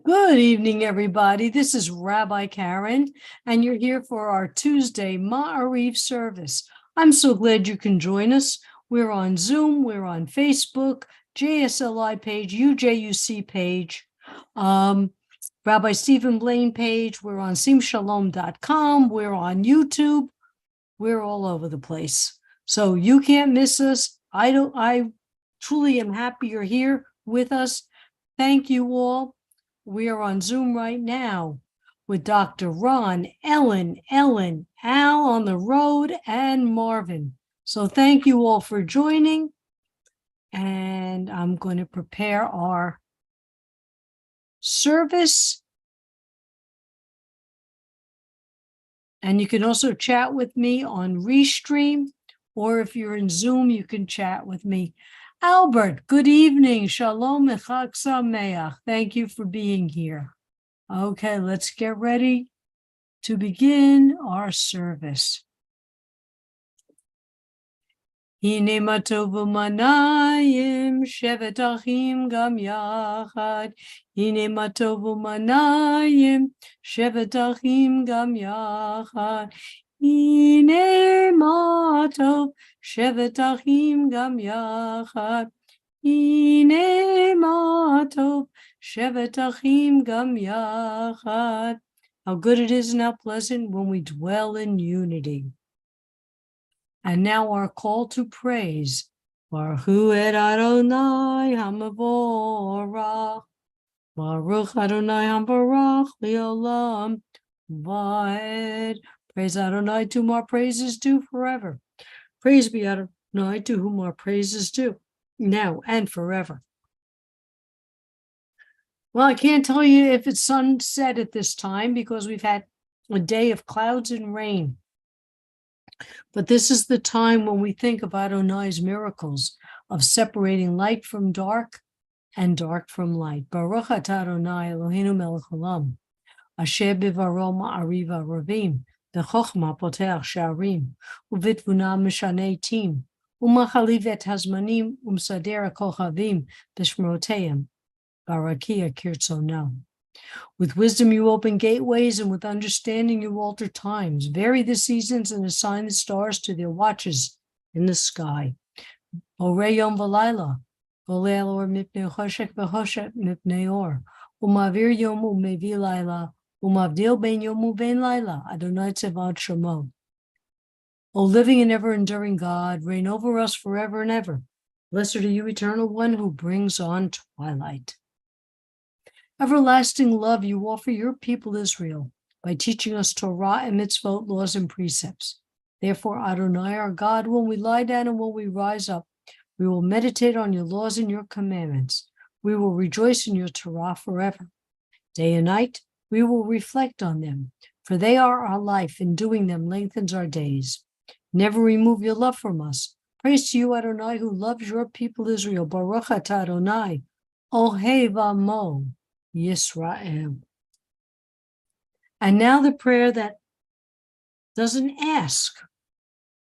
Good evening, everybody. This is Rabbi Karen, and you're here for our Tuesday Ma'ariv service. I'm so glad you can join us. We're on Zoom, we're on Facebook, JSLI page, UJUC page, Rabbi Stephen Blaine page. We're on simshalom.com. We're on YouTube. We're all over the place. So you can't miss us. I truly am happy you're here with us. Thank you all. We are on Zoom right now with Dr. Ron, Ellen, Al on the road, and Marvin. So thank you all for joining. And I'm going to prepare our service. And you can also chat with me on Restream, or if you're in Zoom, you can chat with me. Albert, good evening. Shalom Echag Sameach. Thank you for being here. Okay, let's get ready to begin our service. Hine matov u'manayim shevet achim gam yachad. Hine matov u'manayim shevet achim gam yachad. Hine matov shevet achim gam yachad. Hine matov shevet achim gam yachad. How good it is and how pleasant when we dwell in unity. And now our call to praise. Baruch hu et Adonai hamavorach. Baruch Adonai hambarach li'olam va'ed. Praise Adonai, to whom our praise is due forever. Praise be Adonai, to whom our praise is due, now and forever. Well, I can't tell you if it's sunset at this time because we've had a day of clouds and rain. But this is the time when we think of Adonai's miracles of separating light from dark and dark from light. Baruch atah Adonai Eloheinu melech haolam, asher bivaro ma'ariv aravim, b'chochma poteach sha'arim, u'v'tvuna mishanei tim, u'machaliv et hazmanim, u'msader ha'kochavim b'shmoroteihem, barakia kirtzono. With wisdom you open gateways, and with understanding you alter times. Vary the seasons and assign the stars to their watches in the sky. Borei yom v'layla, golei or mipnei choshek v'choshek mipnei or, u'mavir yom u'mevi layla, u'mavdil ben yom u'ben layla, Adonai tzevaot shemo. O living and ever-enduring God, reign over us forever and ever. Blessed are you, Eternal One, who brings on twilight. Everlasting love you offer your people Israel by teaching us Torah and mitzvot, laws and precepts. Therefore, Adonai, our God, when we lie down and when we rise up, we will meditate on your laws and your commandments. We will rejoice in your Torah forever. Day and night, we will reflect on them, for they are our life, and doing them lengthens our days. Never remove your love from us. Praise to you, Adonai, who loves your people Israel. Baruch atah Adonai, Ohev Amo Yisrael. And now the prayer that doesn't ask.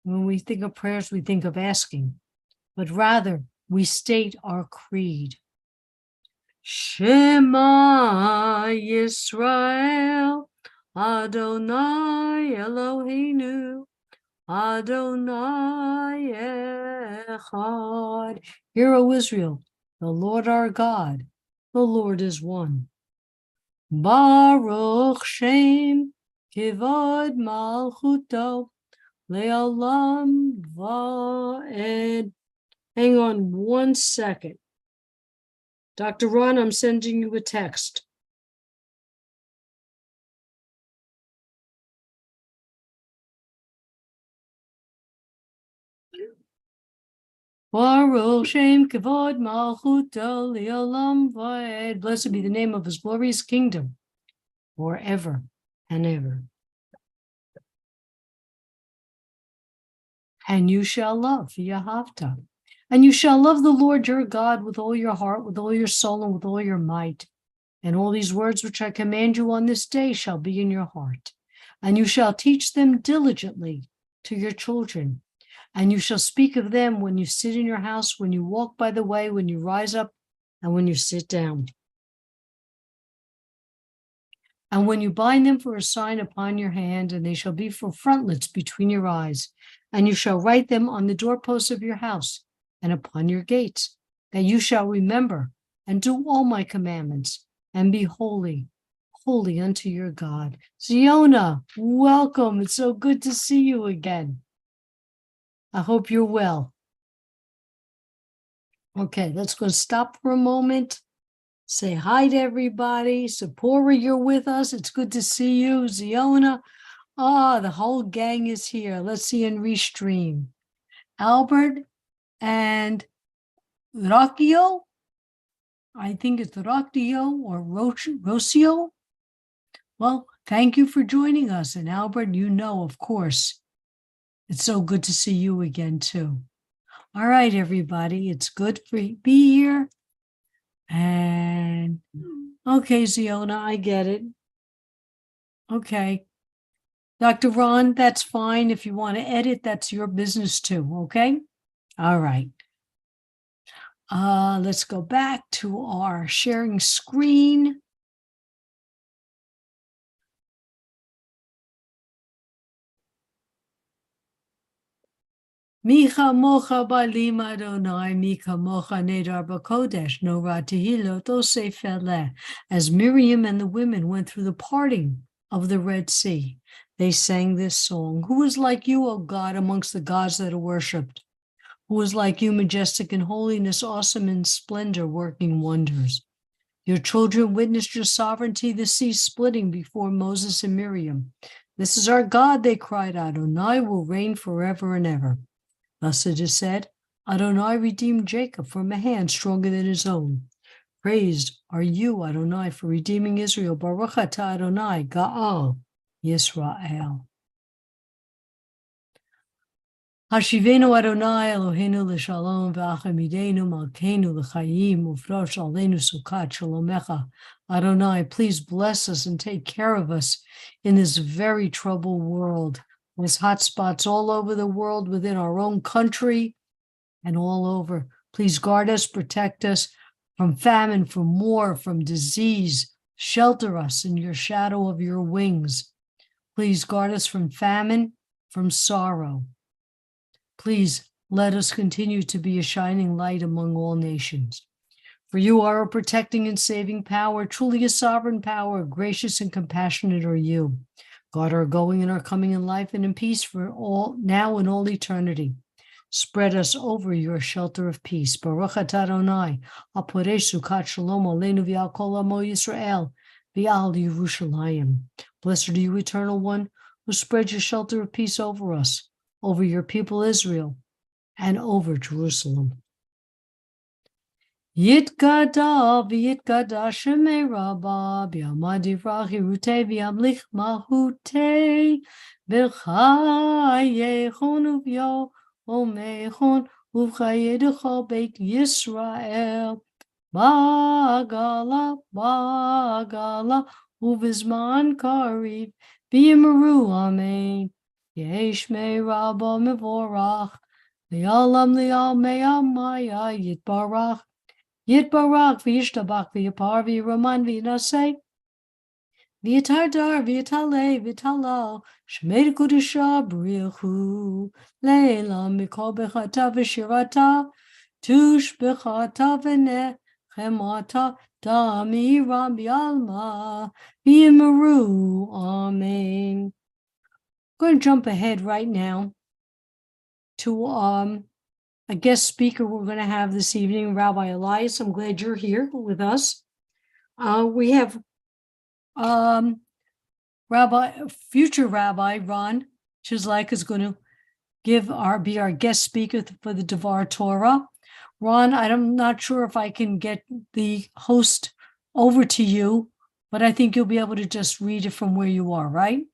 When we think of prayers, we think of asking, but rather we state our creed. Shema Yisrael, Adonai Eloheinu, Adonai Echad. Hear, O Israel, the Lord our God, the Lord is one. Baruch Shem Kivod Malchuto Le'olam Va'ed. Hang on 1 second. Dr. Ron, I'm sending you a text. Baruch Shem Kavod Malchuto Le'olam Va'ed. Blessed be the name of his glorious kingdom, forever and ever. And you shall love Yahavta. And you shall love the Lord your God with all your heart, with all your soul, and with all your might. And all these words which I command you on this day shall be in your heart. And you shall teach them diligently to your children. And you shall speak of them when you sit in your house, when you walk by the way, when you rise up, and when you sit down. And when you bind them for a sign upon your hand, and they shall be for frontlets between your eyes, and you shall write them on the doorposts of your house and upon your gates, that you shall remember and do all my commandments, and be holy, holy unto your God. Ziona, welcome. It's so good to see you again. I hope you're well. Okay, let's go stop for a moment. Say hi to everybody. Sephora, you're with us. It's good to see you. Ziona. The whole gang is here. Let's see and restream. Albert and Rocchio. I think it's Rocchio or Rocio. Well, thank you for joining us. And Albert, you know, of course, it's so good to see you again, too. All right, everybody. It's good for be here. And okay, Ziona, I get it. Okay. Dr. Ron, that's fine. If you want to edit, that's your business too, okay? All right. Let's go back to our sharing screen. Micha mocha balim Adonai, Mika mocha nedar b'kodesh, Norah tehilot osefele. As Miriam and the women went through the parting of the Red Sea, they sang this song. Who is like you, O God, amongst the gods that are worshipped? Who is like you, majestic in holiness, awesome in splendor, working wonders? Your children witnessed your sovereignty, the sea splitting before Moses and Miriam. This is our God, they cried out. Adonai will reign forever and ever. Thus it is said, Adonai redeemed Jacob from a hand stronger than his own. Praised are you, Adonai, for redeeming Israel. Baruch atah Adonai, Ga'al Yisrael. Hashivenu Adonai Eloheinu l'shalom v'achamidenu malkeinu l'chayim ufrosh aleinu sukkot shalomecha. Adonai, please bless us and take care of us in this very troubled world. There's hot spots all over the world, within our own country and all over. Please guard us, protect us from famine, from war, from disease. Shelter us in your shadow of your wings. Please guard us from famine, from sorrow. Please let us continue to be a shining light among all nations. For you are a protecting and saving power, truly a sovereign power, gracious and compassionate are you. God, our going and our coming in life and in peace for all now and all eternity. Spread us over your shelter of peace. Baruch atah Adonai, haporeh sukkot shalom aleinu v'al kol amo Yisrael v'al Yerushalayim. Blessed are you, Eternal One, who spread your shelter of peace over us, over your people Israel, and over Jerusalem. Yitkada v'yitkada shemei rabba b'yamad yivrach hirutei v'yamlich malhutei b'chayechon uv'yomechon uv'chayedecha beit Yisrael ba'gala uv'zman kariv v'yimaru amen yeshmei rabba mevorach li'olam maya yitbarach Yitbarach v'yishtabach v'yapar v'yiraman v'yinaseh v'yitardar v'yitaleh v'yitalal shmei kudusha b'richu le'elam mikol bechata v'shirata tush bechata v'nechemata damiram b'yalma v'yimaru. Amen. I'm going to jump ahead right now to a guest speaker we're going to have this evening, Rabbi Elias. I'm glad you're here with us. We have future Rabbi Ron Chislak is going to be our guest speaker for the Devar Torah. Ron, I'm not sure if I can get the host over to you, but I think you'll be able to just read it from where you are, right?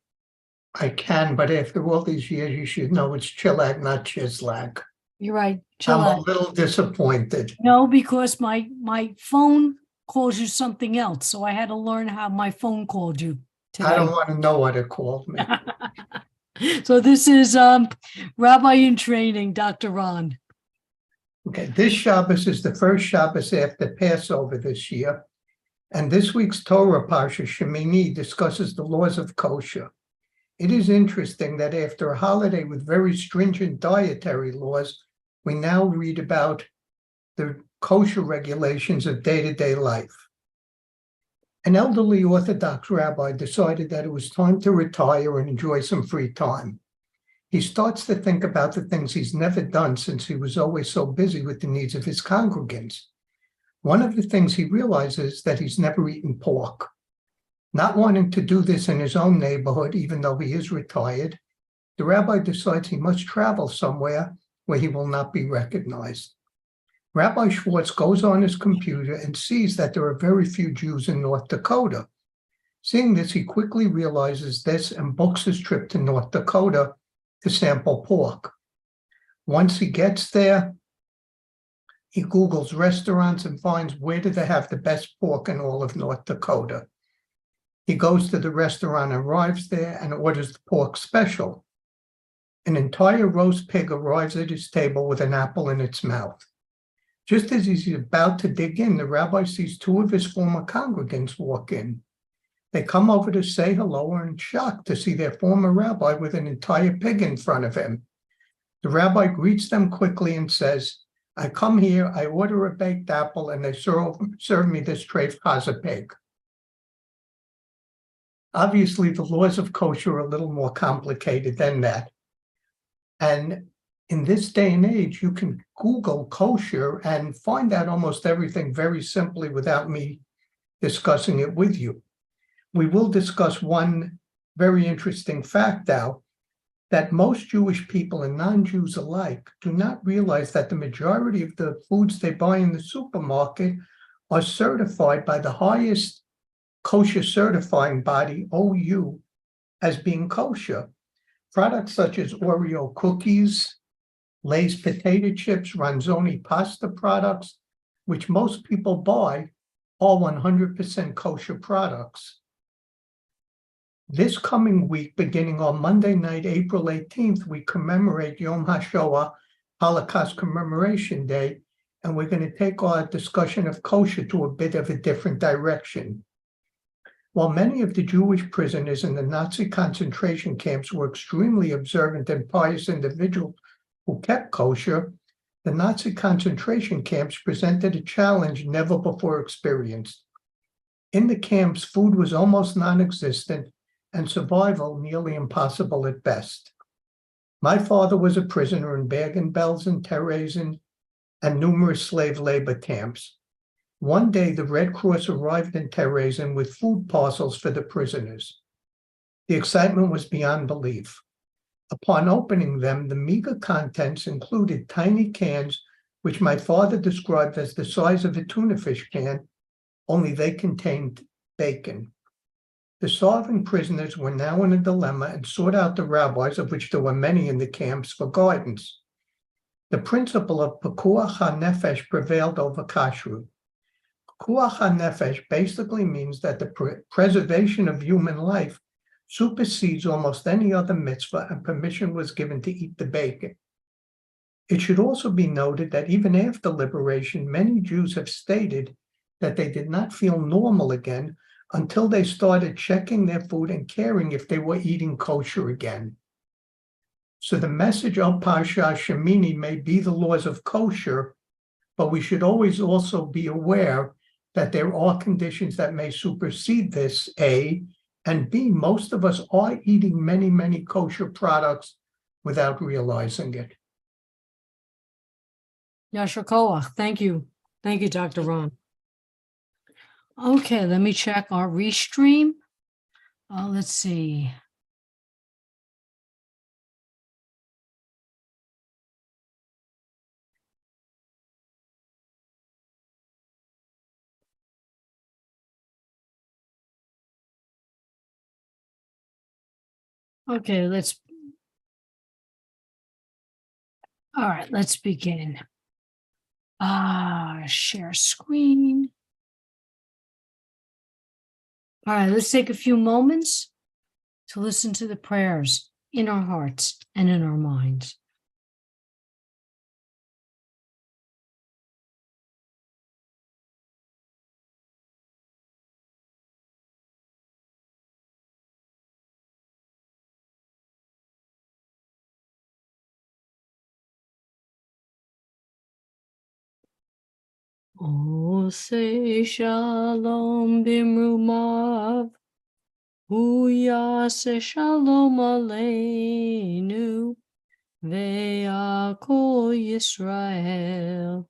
I can, but after all these years, you should know it's Chilak, not Chislak. You're right. I'm a little disappointed. No, because my phone calls you something else, so I had to learn how my phone called you today. I don't want to know what it called me. So this is Rabbi in Training, Dr. Ron. Okay, this Shabbos is the first Shabbos after Passover this year. And this week's Torah Parsha Shemini discusses the laws of kosher. It is interesting that after a holiday with very stringent dietary laws, we now read about the kosher regulations of day-to-day life. An elderly Orthodox rabbi decided that it was time to retire and enjoy some free time. He starts to think about the things he's never done since he was always so busy with the needs of his congregants. One of the things he realizes is that he's never eaten pork. Not wanting to do this in his own neighborhood, even though he is retired, the rabbi decides he must travel somewhere where he will not be recognized. Rabbi Schwartz goes on his computer and sees that there are very few Jews in North Dakota. Seeing this, he quickly realizes this and books his trip to North Dakota to sample pork. Once he gets there, he Googles restaurants and finds where do they have the best pork in all of North Dakota. He goes to the restaurant, arrives there, and orders the pork special. An entire roast pig arrives at his table with an apple in its mouth. Just as he's about to dig in, the rabbi sees two of his former congregants walk in. They come over to say hello and are in shock to see their former rabbi with an entire pig in front of him. The rabbi greets them quickly and says, "I come here, I order a baked apple, and they serve me this treif chaza pig." Obviously, the laws of kosher are a little more complicated than that. And in this day and age, you can Google kosher and find out almost everything very simply without me discussing it with you. We will discuss one very interesting fact now, that most Jewish people and non-Jews alike do not realize that the majority of the foods they buy in the supermarket are certified by the highest kosher certifying body, OU, as being kosher. Products such as Oreo cookies, Lay's potato chips, Ronzoni pasta products, which most people buy, are 100% kosher products. This coming week, beginning on Monday night, April 18th, we commemorate Yom HaShoah, Holocaust Commemoration Day, and we're going to take our discussion of kosher to a bit of a different direction. While many of the Jewish prisoners in the Nazi concentration camps were extremely observant and pious individuals who kept kosher, the Nazi concentration camps presented a challenge never before experienced. In the camps, food was almost non-existent and survival nearly impossible at best. My father was a prisoner in Bergen-Belsen, Theresen, and numerous slave labor camps. One day, the Red Cross arrived in Theresen with food parcels for the prisoners. The excitement was beyond belief. Upon opening them, the meager contents included tiny cans, which my father described as the size of a tuna fish can, only they contained bacon. The starving prisoners were now in a dilemma and sought out the rabbis, of which there were many in the camps, for guidance. The principle of pekuach hanefesh prevailed over kashrut. Pekuach hanefesh basically means that the preservation of human life supersedes almost any other mitzvah, and permission was given to eat the bacon. It should also be noted that even after liberation, many Jews have stated that they did not feel normal again until they started checking their food and caring if they were eating kosher again. So the message of Parsha Shemini may be the laws of kosher, but we should always also be aware that there are conditions that may supersede this, A, and B, most of us are eating many, many kosher products without realizing it. Yasher Koach. Thank you. Thank you, Dr. Ron. Okay, let me check our restream. Let's see. Okay, all right, let's begin. Share screen. All right, let's take a few moments to listen to the prayers in our hearts and in our minds. Say shalom bimrumav. Say shalom aleinu. Ve'akol Yisrael.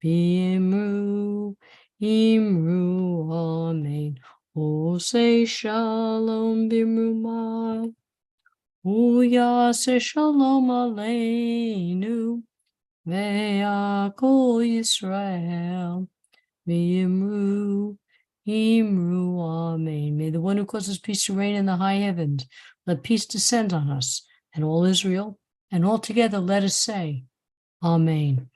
Bimru, imru, amen. Say shalom bimrumav. Say shalom aleinu. Ve'akol Yisrael. Imru, Imru, Amen. May the one who causes peace to reign in the high heavens, let peace descend on us and all Israel, and all together let us say, Amen.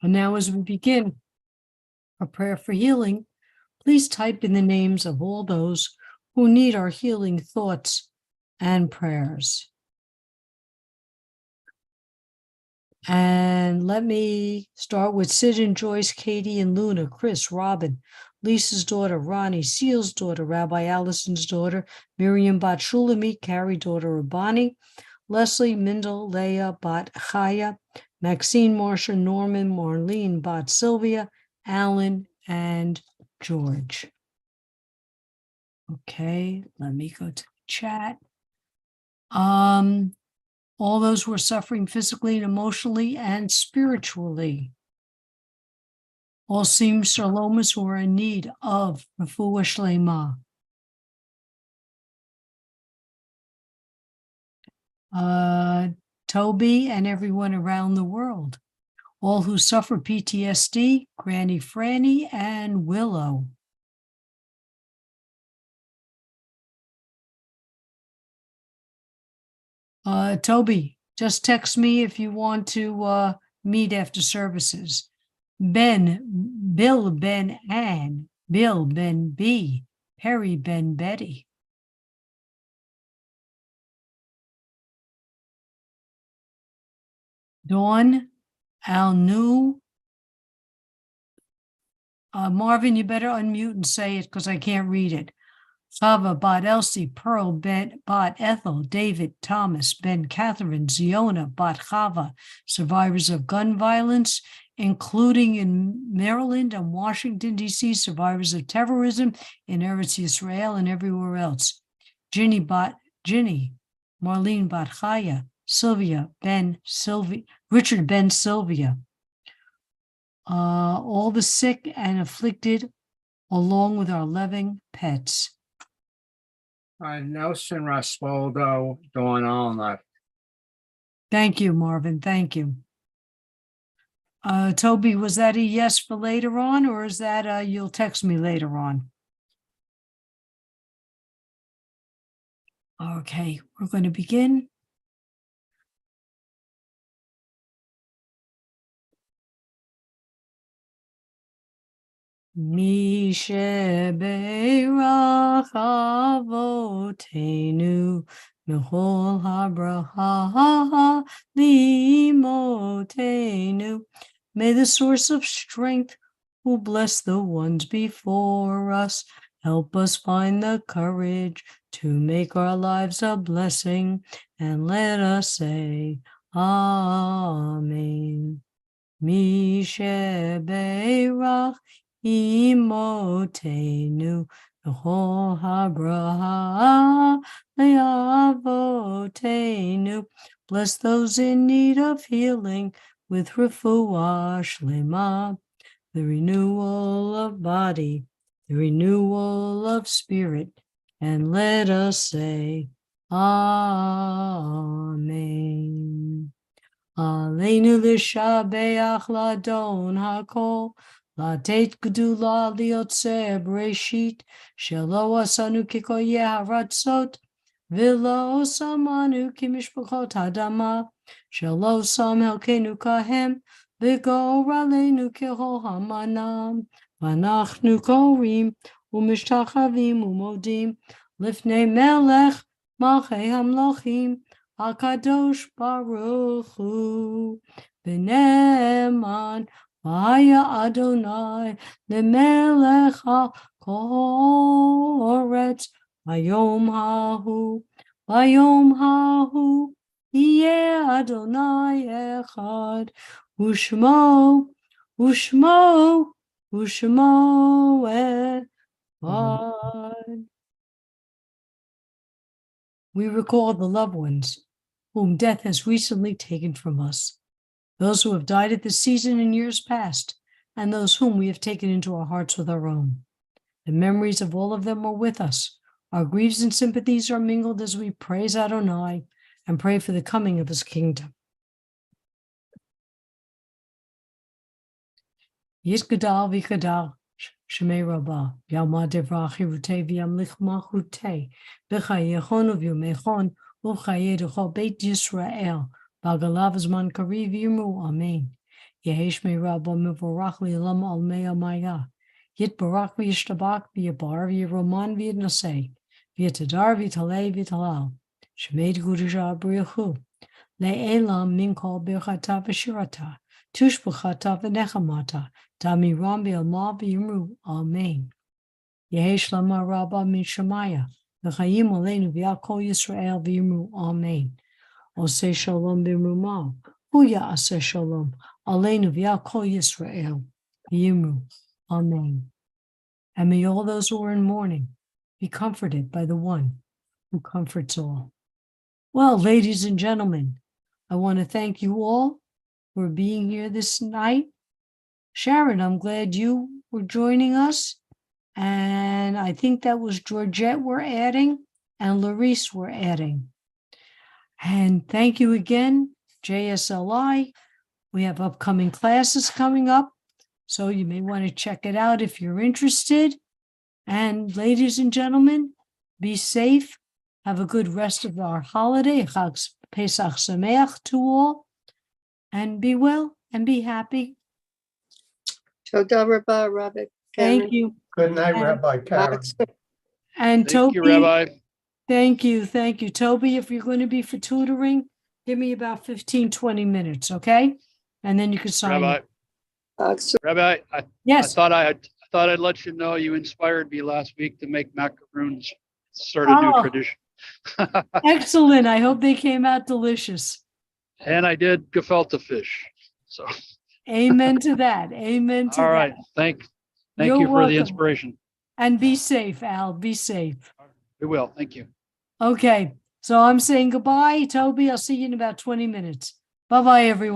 And now as we begin our prayer for healing, please type in the names of all those who need our healing thoughts and prayers. And let me start with Sid and Joyce, Katie and Luna, Chris, Robin, Lisa's daughter, Ronnie, Seal's daughter, Rabbi Allison's daughter, Miriam Bat Shulamit, Carrie, daughter of Bonnie, Leslie, Mindel, Leah, Bat Chaya, Maxine, Marsha, Norman, Marlene, Bat Sylvia, Alan, and George. Okay, let me go to the chat. All those who are suffering physically and emotionally and spiritually. All seem shalomas who are in need of refuah shlema. Toby and everyone around the world. All who suffer PTSD, Granny Franny and Willow. Toby, just text me if you want to meet after services. Bill, Ben, Ann, Bill, Ben, B, Perry, Ben, Betty. Dawn, Al-Nu. Marvin, you better unmute and say it because I can't read it. Chava, Bot Elsie, Pearl, Ben, Bot Ethel, David, Thomas, Ben, Catherine, Ziona, Bot Chava, survivors of gun violence, including in Maryland and Washington, D.C., survivors of terrorism in Eretz Yisrael and everywhere else. Ginny, Marlene, Bot Chaya, Sylvia, Ben, Sylvia, Richard, Ben, Sylvia. All the sick and afflicted, along with our loving pets. Nelson Raspoldo, Dawn Allen. Thank you, Marvin. Thank you. Toby, was that a yes for later on, or is that you'll text me later on? Okay, we're going to begin. Mi shebeirach avotenu mechol habraha limotenu. May the source of strength, who bless the ones before us, help us find the courage to make our lives a blessing, and let us say, Amen. Mi shebeirach imotenu v'chol habraha le'avotenu. Bless those in need of healing with refuah shlema, the renewal of body, the renewal of spirit, and let us say, Amen. Aleinu l'shabeach ladon hakol, latet gdula liotze breshit, shelo asanu kikoye haratzot, v'lo samanu kimishpachot hadama, shelo sam helkenu kahem, v'gor aleinu kehol hamanam, v'anachnu korim, u'mishtachavim u'modim, lifnei melech, malchei hamlochim, HaKadosh Baruch Hu, B'ne'eman, V'haya Adonai, L'melech ha'koretz, V'yom ha'hu, Yeh Adonai Echad, U'shmo Ushmo Echad. We recall the loved ones whom death has recently taken from us, those who have died at this season in years past, and those whom we have taken into our hearts with our own. The memories of all of them are with us. Our griefs and sympathies are mingled as we praise Adonai and pray for the coming of his kingdom. Yisgadal v'ikadal Shemei Rabbah, Yalma Devra Chirute v'yamlich malchute, B'chayechon v'yomechon, U'chaye d'chol Beit Yisrael, B'agalav zman kari v'yimu, Amen. Yehesh Shemei Rabbah mevorach li'olam al mei amaya, Yitbarach v'yishtabach v'yabar v'yiroman v'yidnaseh, V'yitadar v'yitalei v'yitalal, Shemei d'gudisha b'richu, Le'elam min kol birchata v'shirata, Tushbachata v'nechamata, Damiram v'yalma v'yimru, Amen. Yehesh lama rabba min Shemaya, v'chayim aleinu v'yal kol Yisrael v'yimru, Amen. Oseh shalom v'yimru, hu ya'aseh shalom, aleinu v'yal kol Yisrael v'yimru, Amen. And may all those who are in mourning be comforted by the one who comforts all. Well, ladies and gentlemen, I want to thank you all for being here this night. Sharon, I'm glad you were joining us. And I think that was Georgette we're adding and Larice we're adding. And thank you again, JSLI. We have upcoming classes coming up, so you may want to check it out if you're interested. And ladies and gentlemen, be safe. Have a good rest of our holiday. Chag Pesach Sameach to all. And be well and be happy. Toda Rabba, Rabbi Thank Karen. you. Good night, And- Rabbi Karen. And Thank Toby, you, Rabbi. thank you. Toby, if you're going to be for tutoring, give me about 15, 20 minutes, okay? And then you can sign Rabbi, it. Rabbi, I Yes. thought I'd let you know you inspired me last week to make macaroons. Start a new Oh. tradition. Excellent. I hope they came out delicious. And I did gefilte fish. So, Amen to that. Amen to all right. that. Thank You're you for the welcome. inspiration. And be safe, Al. Be safe. We will. Thank you. Okay. So I'm saying goodbye, Toby. I'll see you in about 20 minutes. Bye-bye, everyone.